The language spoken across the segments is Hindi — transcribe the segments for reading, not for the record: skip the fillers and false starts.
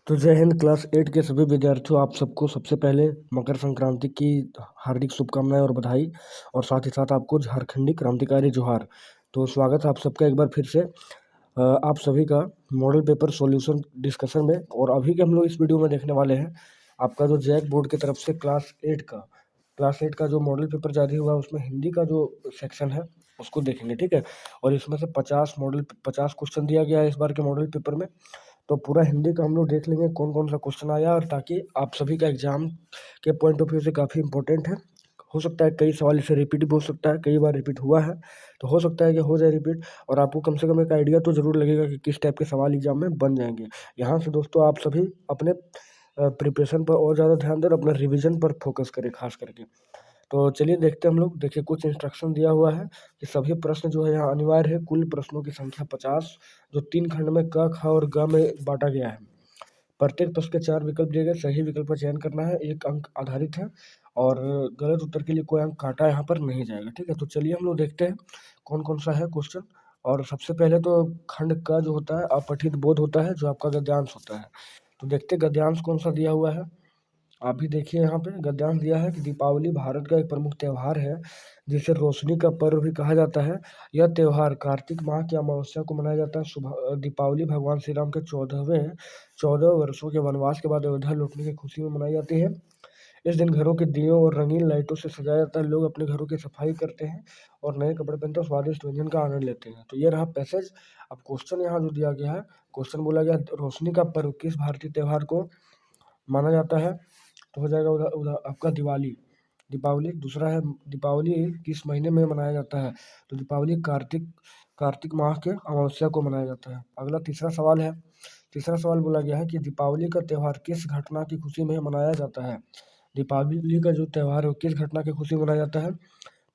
तो जय हिंद क्लास 8 के सभी विद्यार्थियों, आप सबको सबसे पहले मकर संक्रांति की हार्दिक शुभकामनाएं और बधाई, और साथ ही साथ आपको झारखंडी क्रांतिकारी जोहार। तो स्वागत है आप सबका एक बार फिर से आप सभी का मॉडल पेपर सॉल्यूशन डिस्कशन में। और अभी के हम लोग इस वीडियो में देखने वाले हैं आपका जो जैक बोर्ड की तरफ से क्लास 8 का जो मॉडल पेपर जारी हुआ है उसमें हिंदी का जो सेक्शन है उसको देखेंगे, ठीक है। और इसमें से 50 क्वेश्चन दिया गया है इस बार के मॉडल पेपर में। तो पूरा हिंदी का हम लोग देख लेंगे कौन कौन सा क्वेश्चन आया, और ताकि आप सभी का एग्जाम के पॉइंट ऑफ व्यू से काफ़ी इंपॉर्टेंट है। हो सकता है कई सवाल इसे रिपीट भी हो सकता है, कई बार रिपीट हुआ है, तो हो सकता है कि हो जाए रिपीट। और आपको कम से कम एक आइडिया तो ज़रूर लगेगा कि किस टाइप के सवाल एग्जाम में बन जाएंगे। यहाँ से दोस्तों आप सभी अपने प्रिपरेशन पर और ज़्यादा ध्यान दें और अपने रिविजन पर फोकस करें खास करके। तो चलिए देखते हैं हम लोग। देखिए कुछ इंस्ट्रक्शन दिया हुआ है कि सभी प्रश्न जो है यहाँ अनिवार्य है। कुल प्रश्नों की संख्या 50, जो 3 खंड में क, ख और ग में बांटा गया है। प्रत्येक प्रश्न के 4 विकल्प दिए गए, सही विकल्प का चयन करना है, 1 अंक आधारित है, और गलत उत्तर के लिए कोई अंक काटा यहाँ पर नहीं जाएगा, ठीक है। तो चलिए हम लोग देखते हैं कौन कौन सा है क्वेश्चन। और सबसे पहले तो खंड का जो होता है अपठित बोध होता है, जो आपका गद्यांश होता है। तो देखते हैं गद्यांश कौन सा दिया हुआ है। आप भी देखिए यहाँ पे गद्यांश दिया है कि दीपावली भारत का एक प्रमुख त्यौहार है जिसे रोशनी का पर्व भी कहा जाता है। यह त्यौहार कार्तिक माह की अमावस्या को मनाया जाता है। सुबह दीपावली भगवान श्री राम के 14 वर्षों के वनवास के बाद अयोध्या लौटने की खुशी में मनाई जाती है। इस दिन घरों के दियों और रंगीन लाइटों से सजाया जाता है। लोग अपने घरों की सफाई करते हैं और नए कपड़े पहनते हैं, स्वादिष्ट व्यंजन का आनंद लेते हैं। तो ये रहा पैसेज। अब क्वेश्चन यहाँ जो दिया गया है, क्वेश्चन बोला गया रोशनी का पर्व किस भारतीय त्यौहार को माना जाता है। तो हो जाएगा उधर उधर आपका दीपावली। दूसरा है दीपावली किस महीने में मनाया जाता है। तो दीपावली कार्तिक माह के अमावस्या को मनाया जाता है। अगला तीसरा सवाल है। तीसरा सवाल बोला गया है कि दीपावली का त्यौहार किस घटना की खुशी में मनाया जाता है। दीपावली का जो त्यौहार है वो किस घटना की खुशी में मनाया जाता है।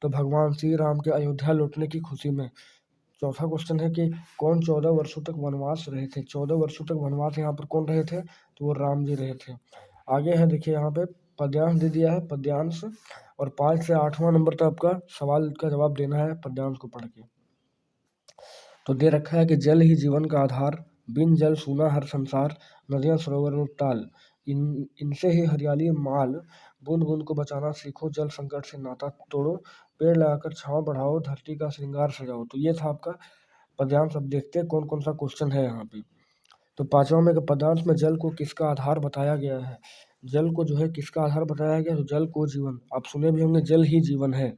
तो भगवान श्री राम के अयोध्या लौटने की खुशी में। चौथा क्वेश्चन है कि कौन 14 वर्षों तक वनवास रहे थे। 14 वर्षों तक वनवास यहाँ पर कौन रहे थे, तो वो राम जी रहे थे। आगे है देखिए यहाँ पे पद्यांश दे दिया है, पद्यांश, और 5 से 8वां नंबर तक आपका सवाल का जवाब देना है पद्यांश को पढ़ के। तो दे रखा है कि जल ही जीवन का आधार, बिन जल सूना हर संसार, नदियां सरोवर और ताल, इनसे ही हरियाली माल, बूंद बूंद को बचाना सीखो, जल संकट से नाता तोड़ो, पेड़ लगाकर छांव बढ़ाओ, धरती का श्रृंगार सजाओ। तो ये था आपका पद्यांश। अब देखते हैं कौन कौन सा क्वेश्चन है यहाँ पे। तो 5वां में पदार्थ में जल को किसका आधार बताया गया है। जल को जो है किसका आधार बताया गया, तो जल को जीवन, आप सुने भी होंगे जल ही जीवन है।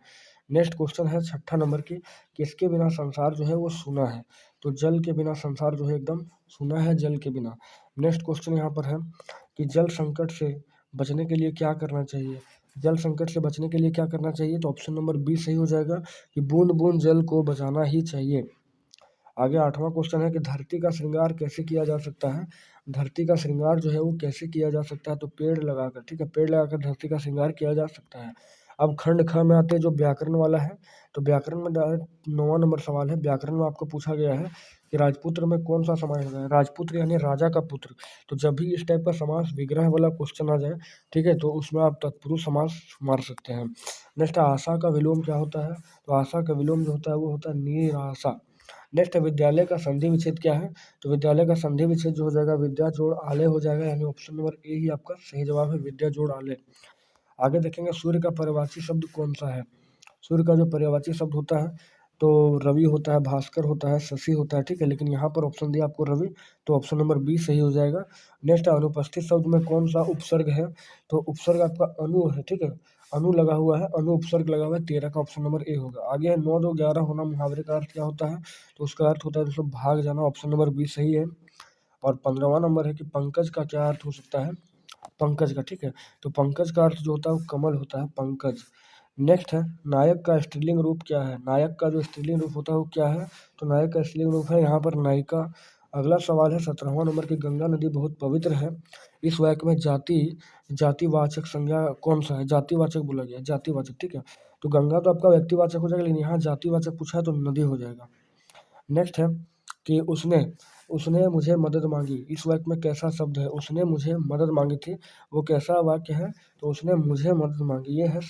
नेक्स्ट क्वेश्चन है 6ठा नंबर की, किसके बिना संसार जो है वो सूना है। तो जल के बिना संसार जो है एकदम सूना है, जल के बिना। नेक्स्ट क्वेश्चन यहाँ पर है कि जल संकट से बचने के लिए क्या करना चाहिए। जल संकट से बचने के लिए क्या करना चाहिए, तो ऑप्शन नंबर बी सही हो जाएगा कि बूंद बूंद जल को बचाना ही चाहिए। आगे 8वां क्वेश्चन है कि धरती का श्रृंगार कैसे किया जा सकता है। धरती का श्रृंगार जो है वो कैसे किया जा सकता है, तो पेड़ लगाकर, ठीक है, पेड़ लगाकर धरती का श्रृंगार किया जा सकता है। अब खंड ख में आते हैं जो व्याकरण वाला है। तो व्याकरण में 9वां नंबर सवाल है। व्याकरण में आपको पूछा गया है कि राजपुत्र में कौन सा समास होता है। राजपुत्र यानी राजा का पुत्र। तो जब भी इस टाइप का समास विग्रह वाला क्वेश्चन आ जाए, ठीक है, तो उसमें आप तत्पुरुष समास मार सकते हैं। नेक्स्ट आशा का विलोम क्या होता है। तो आशा का विलोम जो होता है वो होता है निराशा। नेक्स्ट है विद्यालय का संधि विच्छेद क्या है। तो विद्यालय का संधि विच्छेद जो हो जाएगा विद्या जोड़ आलय हो जाएगा, यानी ऑप्शन नंबर ए ही आपका सही जवाब है, विद्या जोड़ आलय। आगे देखेंगे सूर्य का पर्यायवाची शब्द कौन सा है। सूर्य का जो पर्यायवाची शब्द होता है तो रवि होता है, भास्कर होता है, शशि होता है, ठीक है, लेकिन यहाँ पर ऑप्शन दिया आपको रवि, तो ऑप्शन नंबर बी सही हो जाएगा। नेक्स्ट अनुपस्थित शब्द में कौन सा उपसर्ग है। तो उपसर्ग आपका अनु है, ठीक है, अनु लगा हुआ है, अनु उपसर्ग लगा हुआ है, 13 का ऑप्शन नंबर ए होगा। आगे है 9 2 11 होना, मुहावरे का अर्थ क्या होता है। तो उसका अर्थ होता है दोस्तों भाग जाना, ऑप्शन नंबर बी सही है। और 15वां नंबर है कि पंकज का क्या अर्थ हो सकता है। पंकज का, ठीक है, तो पंकज का अर्थ जो होता है वो कमल होता है, पंकज। नेक्स्ट है नायक का स्त्रीलिंग रूप क्या है। नायक का जो स्त्रीलिंग रूप होता है वो क्या है। तो नायक का स्त्रीलिंग रूप है यहाँ पर नायिका। अगला सवाल है 17वां नंबर की, गंगा नदी बहुत पवित्र है, इस वाक्य में जातिवाचक संज्ञा कौन सा है। जातिवाचक बोला गया, जातिवाचक, ठीक है। तो गंगा तो आपका व्यक्तिवाचक हो जाएगा, लेकिन यहाँ जातिवाचक पूछा है तो नदी हो जाएगा। नेक्स्ट है कि उसने उसने मुझे मदद मांगी, इस वाक्य में कैसा शब्द है। उसने मुझे मदद मांगी थी, वो कैसा वाक्य है। तो उसने मुझे मदद मांगी, ये है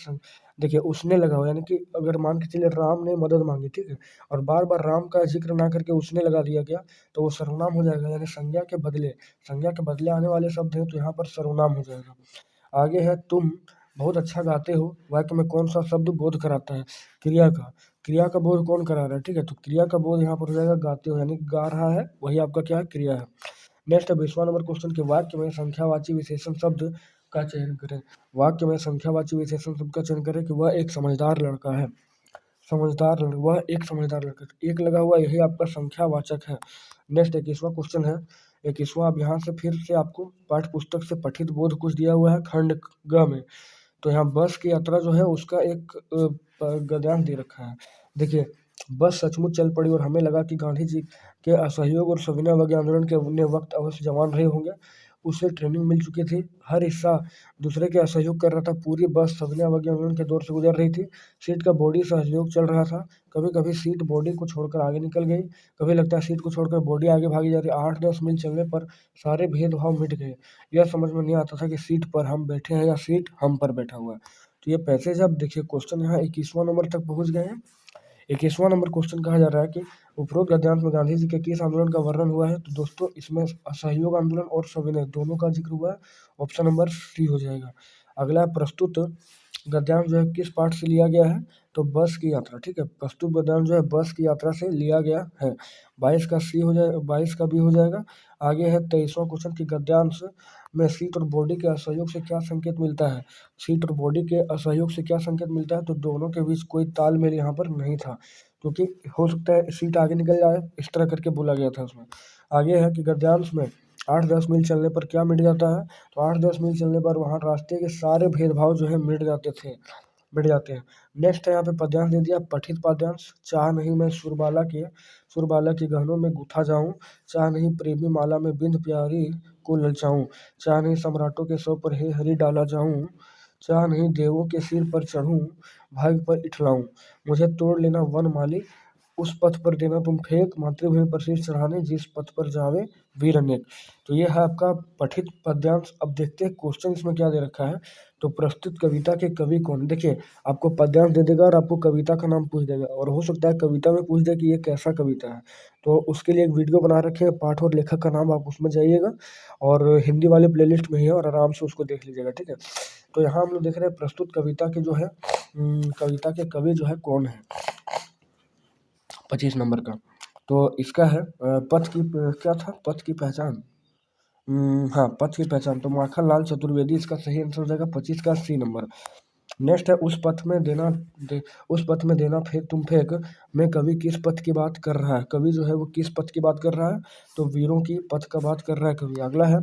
देखिए उसने लगा हुआ, यानी कि अगर मान के चलिए राम ने मदद मांगी, ठीक है, और बार बार राम का जिक्र ना करके उसने लगा दिया गया, तो वो सर्वनाम हो जाएगा, यानी संज्ञा के बदले आने वाले शब्द हैं तो यहाँ पर सर्वनाम हो जाएगा। आगे है तुम बहुत अच्छा गाते हो, वाक्य में कौन सा शब्द बोध कराता है? क्रिया का बोध कौन करा रहा है? ठीक है, तो क्रिया का बोध यहाँ पर हो जाएगा गाते हो, यानी गा रहा है, वही आपका क्या है? क्रिया है। नेक्स्ट है 20वां नंबर क्वेश्चन के वाक्य में संख्यावाची विशेषण शब्द का चयन करें। वाक्य में संख्यावाची विशेषण शब्द का चयन करें कि वह एक समझदार लड़का है। वह एक समझदार लड़का, एक लगा हुआ यही आपका संख्यावाचक है। नेक्स्ट 21वां क्वेश्चन है। 21वां, अब यहाँ से फिर से आपको पाठ्य पुस्तक से पठित बोध कुछ दिया हुआ है खंड ग में। तो यहाँ बस की यात्रा जो है उसका एक गद्यांश दे रखा है। देखिए, बस सचमुच चल पड़ी और हमें लगा कि गांधी जी के असहयोग और सविनय अवज्ञा आंदोलन के उन्हें वक्त अवश्य जवान रहे होंगे। उसे ट्रेनिंग मिल चुकी थी, हर हिस्सा दूसरे के असहयोग कर रहा था, पूरी बस सविनय अवज्ञा आंदोलन के दौर से गुजर रही थी। सीट का बॉडी सहयोग चल रहा था, कभी कभी सीट बॉडी को छोड़कर आगे निकल गई, कभी लगता है सीट को छोड़कर बॉडी आगे भागी जा रही। 8-10 मील चलने पर सारे भेदभाव मिट गए, यह समझ में नहीं आता था कि सीट पर हम बैठे हैं या सीट हम पर बैठा हुआ है। तो ये पैसेज, अब देखिए क्वेश्चन यहाँ 21वां नंबर तक पहुँच गए हैं। 21वां नंबर क्वेश्चन कहा जा रहा है कि उपरोक्त गद्यांश में गांधी जी के किस आंदोलन का वर्णन हुआ है? तो दोस्तों इसमें असहयोग आंदोलन और सविनय दोनों का जिक्र हुआ है, ऑप्शन नंबर सी हो जाएगा। अगला प्रस्तुत गद्यांश जो है किस पाठ से लिया गया है? तो बस की यात्रा, ठीक है, प्रस्तुत गद्यांश जो है बस की यात्रा से लिया गया है। 22 का सी हो जाएगा, 22 का भी हो जाएगा। आगे है 23वां क्वेश्चन की गद्यांश में सीट और बॉडी के असहयोग से क्या संकेत मिलता है? सीट और बॉडी के असहयोग से क्या संकेत मिलता है? तो दोनों के बीच कोई तालमेल यहाँ पर नहीं था, क्योंकि हो सकता है सीट आगे निकल जाए, इस तरह करके बोला गया था उसमें। आगे है कि गद्यांश में 8-10 मील चलने पर क्या मिट जाता है? तो 8-10 मील चलने पर वहाँ रास्ते के सारे भेदभाव जो है मिट जाते हैं। नेक्स्ट है यहाँ पे पद्यांश दे दिया, पठित पद्यांश। चाह नहीं मैं सुरबाला के गहनों में गुथा जाऊं, चाह नहीं प्रेमी माला में बिंद प्यारी को ललचाऊं, चाह नहीं सम्राटों के सौ पर हे हरि डाला जाऊं, चाह नहीं देवों के सिर पर चढ़ूं, भाग्य पर इठलाऊं, मुझे तोड़ लेना वन माली, उस पथ पर देना तुम फेंक, मातृभूमि पर शीश चढ़ाने जिस पथ पर जावे वीर अनेक। तो ये है आपका पठित पद्यांश। अब देखते हैं क्वेश्चन इसमें क्या दे रखा है। तो प्रस्तुत कविता के कवि कौन? देखिए, आपको पद्यांश दे देगा और आपको कविता का नाम पूछ देगा, और हो सकता है कविता में पूछ दे कि ये कैसा कविता है। तो उसके लिए एक वीडियो बना रखे हैं, पाठ और लेखक का नाम, आप उसमें जाइएगा और हिंदी वाले प्लेलिस्ट में ही है और आराम से उसको देख लीजिएगा, ठीक है। तो यहाँ हम लोग देख रहे हैं प्रस्तुत कविता के जो है कविता के कवि जो है कौन है, 25 नंबर का। तो इसका है क्या था, पथ की पहचान। हाँ, पथ की पहचान, तो माखन लाल चतुर्वेदी इसका सही आंसर हो जाएगा, 25 का सी नंबर। नेक्स्ट है उस पथ में देना फेंक तुम फेंक में कवि किस पथ की बात कर रहा है? कवि जो है वो किस पथ की बात कर रहा है? तो वीरों की पथ का बात कर रहा है कवि। अगला है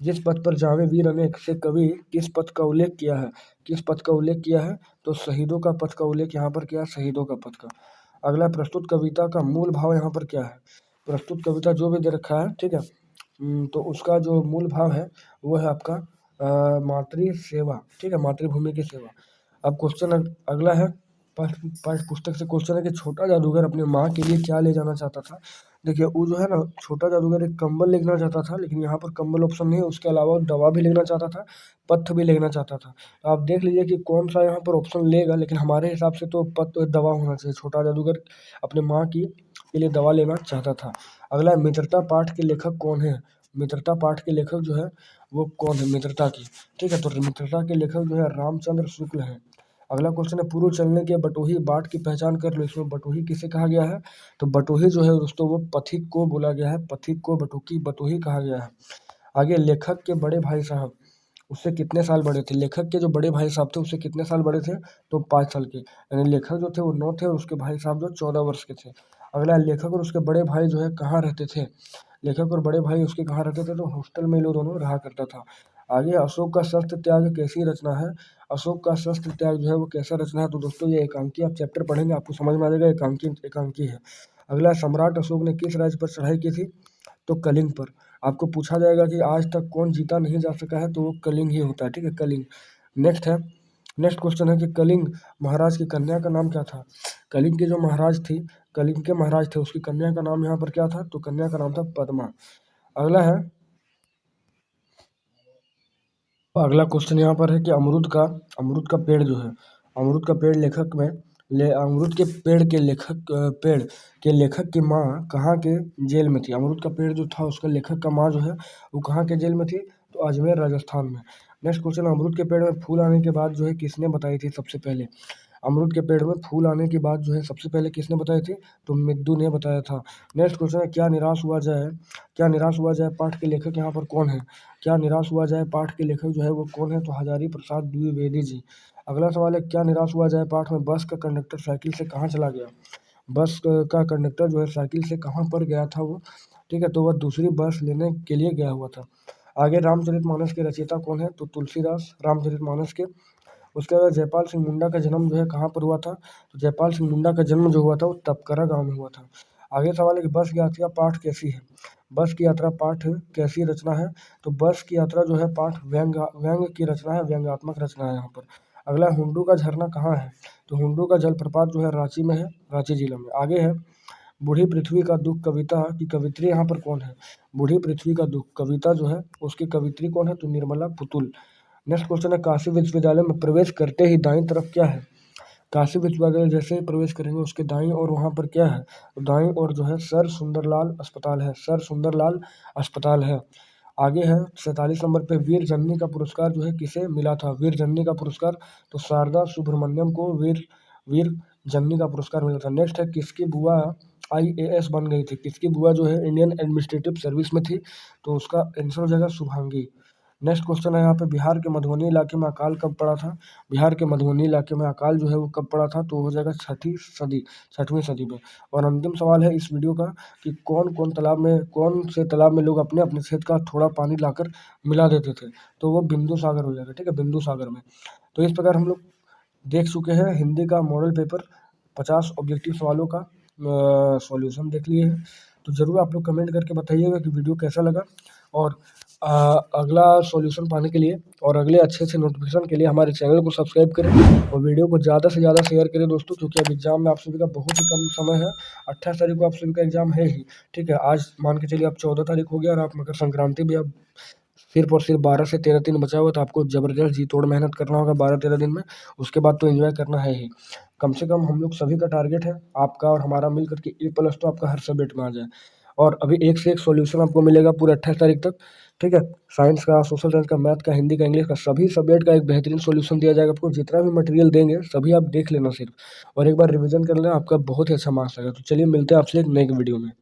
जिस पथ पर जावे वीर अनेक से कवि किस पथ का उल्लेख किया है? किस पथ का उल्लेख किया है? तो शहीदों का पथ का उल्लेख यहाँ पर किया है, शहीदों का पथ का। अगला प्रस्तुत कविता का मूल भाव यहाँ पर क्या है? प्रस्तुत कविता जो भी दे रखा है, ठीक है, तो उसका जो मूल भाव है वो है आपका मातृ सेवा, ठीक है, मातृभूमि की सेवा। अब क्वेश्चन अगला है, पाठ्य पुस्तक से क्वेश्चन है कि छोटा जादूगर अपने माँ के लिए क्या ले जाना चाहता था? देखिए वो जो है ना, छोटा जादूगर एक कंबल लेना चाहता था, लेकिन यहाँ पर कंबल ऑप्शन नहीं है, उसके अलावा दवा भी लेना चाहता था, पथ्य भी लेना चाहता था। तो आप देख लीजिए कि कौन सा यहाँ पर ऑप्शन लेगा, लेकिन हमारे हिसाब से तो दवा होना चाहिए। छोटा जादूगर अपने माँ की के लिए दवा लेना चाहता था। अगला मित्रता पाठ के लेखक कौन है? मित्रता पाठ के लेखक जो है वो कौन है मित्रता की? ठीक है, तो मित्रता के लेखक जो है रामचंद्र शुक्ल है। अगला क्वेश्चन है पूर्व चलने के बटोही बाट की पहचान कर लो। इसमें बटोही किसे कहा गया है? तो बटोही जो है दोस्तों वो पथिक को बोला गया है, पथिक को बटोही कहा गया है। आगे लेखक के बड़े भाई साहब उससे कितने साल बड़े थे? लेखक के जो बड़े भाई साहब थे उससे कितने साल बड़े थे? तो 5 साल के, यानी लेखक जो थे वो 9 थे और उसके भाई साहब जो 14 वर्ष के थे। अगला लेखक और उसके बड़े भाई जो है कहाँ रहते थे? लेखक और बड़े भाई उसके कहाँ रहते थे? तो हॉस्टल में लोग दोनों रहा करता था। आगे अशोक का शस्त्र त्याग कैसी रचना है? अशोक का शस्त्र त्याग जो है वो कैसा रचना है? तो दोस्तों ये एकांकी, आप चैप्टर पढ़ेंगे आपको समझ में आ जाएगा, एकांकी है। अगला सम्राट अशोक ने किस राज्य पर चढ़ाई की थी? तो कलिंग पर। आपको पूछा जाएगा कि आज तक कौन जीता नहीं जा सका है? तो वो कलिंग ही होता है, ठीक है, कलिंग। नेक्स्ट क्वेश्चन है कि कलिंग महाराज की कन्या का नाम क्या था? कलिंग की जो महाराज थी, कलिंग के महाराज थे, उसकी कन्या का नाम यहाँ पर क्या था? तो कन्या का नाम था पद्मा। अगला क्वेश्चन यहाँ पर है कि अमरूद का पेड़ जो है, अमरूद का पेड़ लेखक में अमरूद के पेड़ के लेखक की माँ कहाँ के जेल में थी। अमरूद का पेड़ जो था उसका लेखक का माँ जो है वो कहाँ के जेल में थी, तो अजमेर राजस्थान में। नेक्स्ट क्वेश्चन, अमरूद के पेड़ में फूल आने के बाद जो है किसने बताई थी सबसे पहले। अमरूद के पेड़ में फूल आने की बात जो है सबसे पहले किसने बताई थी, तो मिद्दू ने बताया था। नेक्स्ट क्वेश्चन है, क्या निराश हुआ जाए पाठ के लेखक यहाँ पर कौन है। क्या निराश हुआ जाए पाठ के लेखक जो है वो कौन है, तो हजारी प्रसाद द्विवेदी जी। अगला सवाल है, क्या निराश हुआ जाए पाठ में बस का कंडक्टर साइकिल से कहाँ चला गया। बस का कंडक्टर जो है साइकिल से कहाँ पर गया था वो, ठीक है, तो वह दूसरी बस लेने के लिए गया हुआ था। आगे रामचरितमानस के रचयिता कौन है, तो तुलसीदास रामचरितमानस के। उसके बाद जयपाल सिंह मुंडा का जन्म जो है कहाँ पर हुआ था, तो जयपाल सिंह मुंडा का जन्म जो हुआ था वो तपकरा गांव में हुआ था। आगे सवाल है कि बस की यात्रा पाठ कैसी है। बस की यात्रा पाठ कैसी रचना है, तो बस की यात्रा जो है पाठ व्यंग की रचना है, व्यंग्यात्मक रचना है यहाँ पर। अगला, हुंडू का झरना कहाँ है, तो हुंडू का जलप्रपात जो है रांची में है, रांची जिला में। आगे है, बूढ़ी पृथ्वी का दुख कविता की कवित्री यहाँ पर कौन है। बूढ़ी पृथ्वी का दुख कविता जो है उसकी कवित्री कौन है, तो निर्मला पुतुल। नेक्स्ट क्वेश्चन है, काशी विश्वविद्यालय में प्रवेश करते ही दाईं तरफ क्या है। काशी विश्वविद्यालय जैसे ही प्रवेश करेंगे उसके दाईं और वहाँ पर क्या है, तो दाईं और जो है सर सुंदरलाल अस्पताल है, सर सुंदरलाल अस्पताल है। आगे है 47 नंबर पे, वीर जननी का पुरस्कार जो है किसे मिला था। वीर जननी का पुरस्कार, तो शारदा सुब्रमण्यम को वीर जननी का पुरस्कार मिला था। नेक्स्ट है, किसकी बुआ IAS बन गई थी। किसकी बुआ जो है इंडियन एडमिनिस्ट्रेटिव सर्विस में थी, तो उसका आंसर हो जाएगा शुभांगी। नेक्स्ट क्वेश्चन है यहाँ पे, बिहार के मधुबनी इलाके में अकाल कब पड़ा था। बिहार के मधुबनी इलाके में अकाल जो है वो कब पड़ा था, तो हो जाएगा छठवीं सदी में। और अंतिम सवाल है इस वीडियो का कि कौन से तालाब में लोग अपने अपने खेत का थोड़ा पानी लाकर मिला देते थे, तो वो बिंदु सागर हो जाएगा, ठीक है, बिंदु सागर में। तो इस प्रकार हम लोग देख चुके हैं हिंदी का मॉडल पेपर 50 ऑब्जेक्टिव सवालों का सॉल्यूशन देख लिए हैं। तो ज़रूर आप लोग कमेंट करके बताइएगा कि वीडियो कैसा लगा। और अगला सॉल्यूशन पाने के लिए और अगले अच्छे नोटिफिकेशन के लिए हमारे चैनल को सब्सक्राइब करें और वीडियो को ज़्यादा से ज़्यादा शेयर करें दोस्तों, क्योंकि अब एग्जाम में आप सभी का बहुत ही कम समय है। 28 तारीख को आप सभी का एग्जाम है ही, ठीक है। आज मान के चलिए अब 14 तारीख हो गया और आप मकर संक्रांति भी अब सिर्फ और सिर्फ 12 से 13 दिन बचा हुआ, तो आपको ज़बरदस्त जी तोड़ मेहनत करना होगा 12-13 दिन में। उसके बाद तो एंजॉय करना है ही। कम से कम हम लोग सभी का टारगेट है, आपका और हमारा मिल करके A+ तो आपका हर सब्जेक्ट में आ जाए। और अभी एक से एक सॉल्यूशन आपको मिलेगा पूरे 28 तारीख तक, ठीक है। साइंस का, सोशल साइंस का, मैथ का, हिंदी का, इंग्लिश का, सभी सब्जेक्ट का एक बेहतरीन सॉल्यूशन दिया जाएगा आपको। जितना भी मटेरियल देंगे सभी आप देख लेना सिर्फ, और एक बार रिवीजन कर लेना, आपका बहुत ही अच्छा मार्क्स आएगा। तो चलिए मिलते हैं आपसे एक नई वीडियो में।